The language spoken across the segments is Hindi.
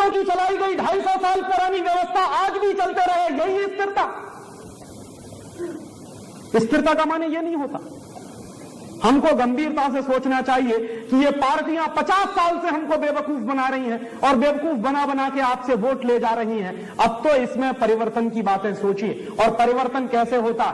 अंग्रेजों की चलाई गई 250 साल पुरानी व्यवस्था आज भी चलते रहे, यही स्थिरता। स्थिरता का माने यह नहीं होता। हमको गंभीरता से सोचना चाहिए कि ये पार्टियां 50 साल से हमको बेवकूफ बना रही हैं और बेवकूफ बना बना के आपसे वोट ले जा रही हैं। अब तो इसमें परिवर्तन की बातें सोचिए। और परिवर्तन कैसे होता?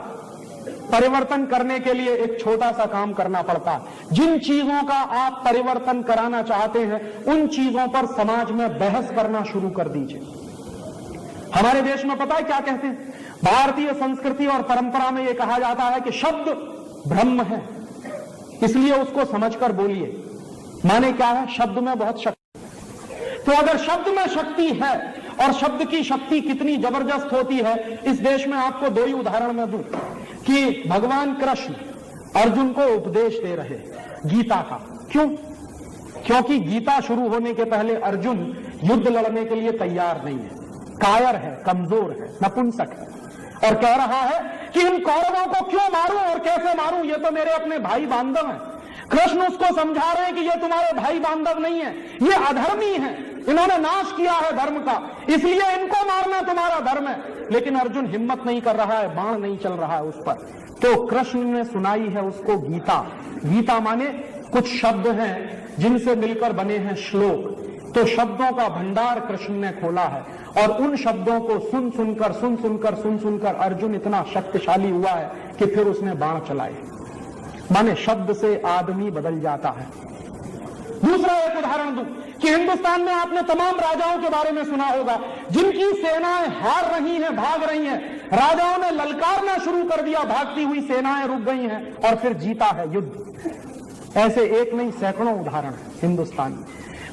परिवर्तन करने के लिए एक छोटा सा काम करना पड़ता है। जिन चीजों का आप परिवर्तन कराना चाहते हैं उन चीजों पर समाज में बहस करना शुरू कर दीजिए। हमारे देश में पता है क्या कहते हैं? भारतीय संस्कृति और परंपरा में यह कहा जाता है कि शब्द ब्रह्म है, इसलिए उसको समझकर बोलिए। माने क्या है? शब्द में बहुत शक्ति। तो अगर शब्द में शक्ति है और शब्द की शक्ति कितनी जबरदस्त होती है, इस देश में आपको दो ही उदाहरण में दूं कि भगवान कृष्ण अर्जुन को उपदेश दे रहे गीता का। क्यों? क्योंकि गीता शुरू होने के पहले अर्जुन युद्ध लड़ने के लिए तैयार नहीं है, कायर है, कमजोर है, नपुंसक है और कह रहा है कि इन कौरवों को क्यों मारूं और कैसे मारूं, ये तो मेरे अपने भाई बांधव हैं। कृष्ण उसको समझा रहे हैं कि ये तुम्हारे भाई बांधव नहीं है, ये अधर्मी है, इन्होंने नाश किया है धर्म का, इसलिए इनको मारना तुम्हारा धर्म है। लेकिन अर्जुन हिम्मत नहीं कर रहा है, बाण नहीं चल रहा है उस पर। तो कृष्ण ने सुनाई है उसको गीता। गीता माने कुछ शब्द हैं जिनसे मिलकर बने हैं श्लोक। तो शब्दों का भंडार कृष्ण ने खोला है और उन शब्दों को सुन सुनकर अर्जुन इतना शक्तिशाली हुआ है कि फिर उसने बाण चलाए। माने शब्द से आदमी बदल जाता है। दूसरा एक उदाहरण दूं कि हिंदुस्तान में आपने तमाम राजाओं के बारे में सुना होगा जिनकी सेनाएं हार रही हैं, भाग रही हैं। राजाओं ने ललकारना शुरू कर दिया, भागती हुई सेनाएं रुक गई हैं और फिर जीता है युद्ध। ऐसे एक नहीं सैकड़ों उदाहरण है हिंदुस्तान में।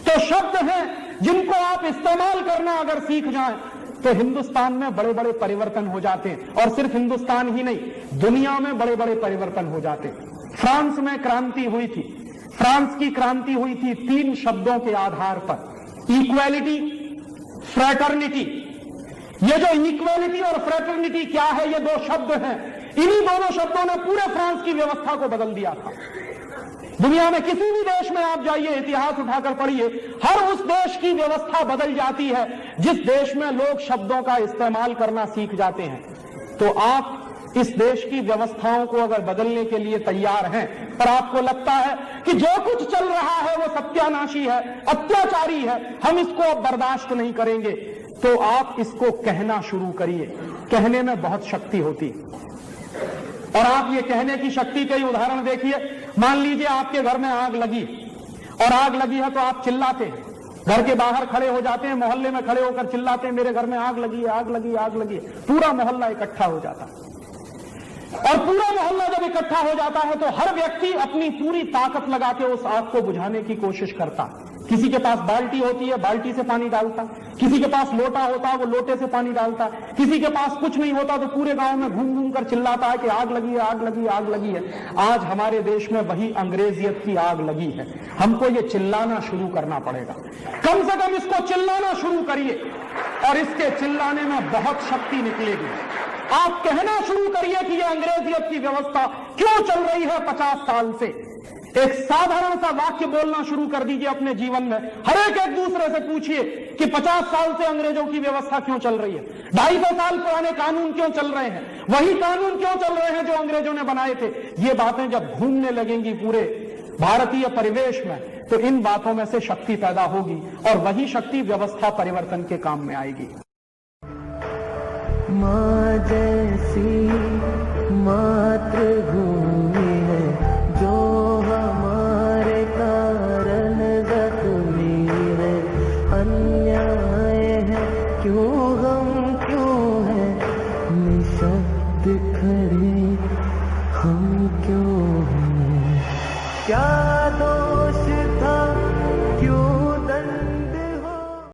तो शब्द हैं जिनको आप इस्तेमाल करना अगर सीख जाएं तो हिंदुस्तान में बड़े बड़े परिवर्तन हो जाते हैं। और सिर्फ हिंदुस्तान ही नहीं, दुनिया में बड़े बड़े परिवर्तन हो जाते हैं। फ्रांस में क्रांति हुई थी। फ्रांस की क्रांति हुई थी 3 शब्दों के आधार पर, इक्वालिटी, फ्रेटर्निटी। ये जो इक्वालिटी और फ्रेटर्निटी क्या है, ये 2 शब्द हैं। इन्हीं दोनों शब्दों ने पूरे फ्रांस की व्यवस्था को बदल दिया था। दुनिया में किसी भी देश में आप जाइए, इतिहास उठाकर पढ़िए, हर उस देश की व्यवस्था बदल जाती है जिस देश में लोग शब्दों का इस्तेमाल करना सीख जाते हैं। तो आप इस देश की व्यवस्थाओं को अगर बदलने के लिए तैयार हैं, पर आपको लगता है कि जो कुछ चल रहा है वो सत्यानाशी है, अत्याचारी है, हम इसको अब बर्दाश्त नहीं करेंगे, तो आप इसको कहना शुरू करिए। कहने में बहुत शक्ति होती है। और आप ये कहने की शक्ति के उदाहरण देखिए। मान लीजिए आपके घर में आग लगी और आग लगी है तो आप चिल्लाते हैं, घर के बाहर खड़े हो जाते हैं, मोहल्ले में खड़े होकर चिल्लाते हैं, मेरे घर में आग लगी है, आग लगी, आग लगी। पूरा मोहल्ला इकट्ठा हो जाता है और पूरा मोहल्ला जब इकट्ठा हो जाता है तो हर व्यक्ति अपनी पूरी ताकत लगा के उस आग को बुझाने की कोशिश करता है। किसी के पास बाल्टी होती है, बाल्टी से पानी डालता, किसी के पास लोटा होता है, वो लोटे से पानी डालता, किसी के पास कुछ नहीं होता तो पूरे गांव में घूम घूम कर चिल्लाता है कि आग लगी है, आग लगी, आग लगी है। आज हमारे देश में वही अंग्रेजियत की आग लगी है। हमको ये चिल्लाना शुरू करना पड़ेगा। कम से कम इसको चिल्लाना शुरू करिए और इसके चिल्लाने में बहुत शक्ति निकलेगी। आप कहना शुरू करिए कि यह अंग्रेजियत की व्यवस्था क्यों चल रही है 50 साल से। एक साधारण सा वाक्य बोलना शुरू कर दीजिए अपने जीवन में। हर एक दूसरे से पूछिए कि 50 साल से अंग्रेजों की व्यवस्था क्यों चल रही है, 250 साल पुराने कानून क्यों चल रहे हैं, वही कानून क्यों चल रहे हैं जो अंग्रेजों ने बनाए थे। ये बातें जब घूमने लगेंगी पूरे भारतीय परिवेश में तो इन बातों में से शक्ति पैदा होगी और वही शक्ति व्यवस्था परिवर्तन के काम में आएगी। माँ जैसी मातृ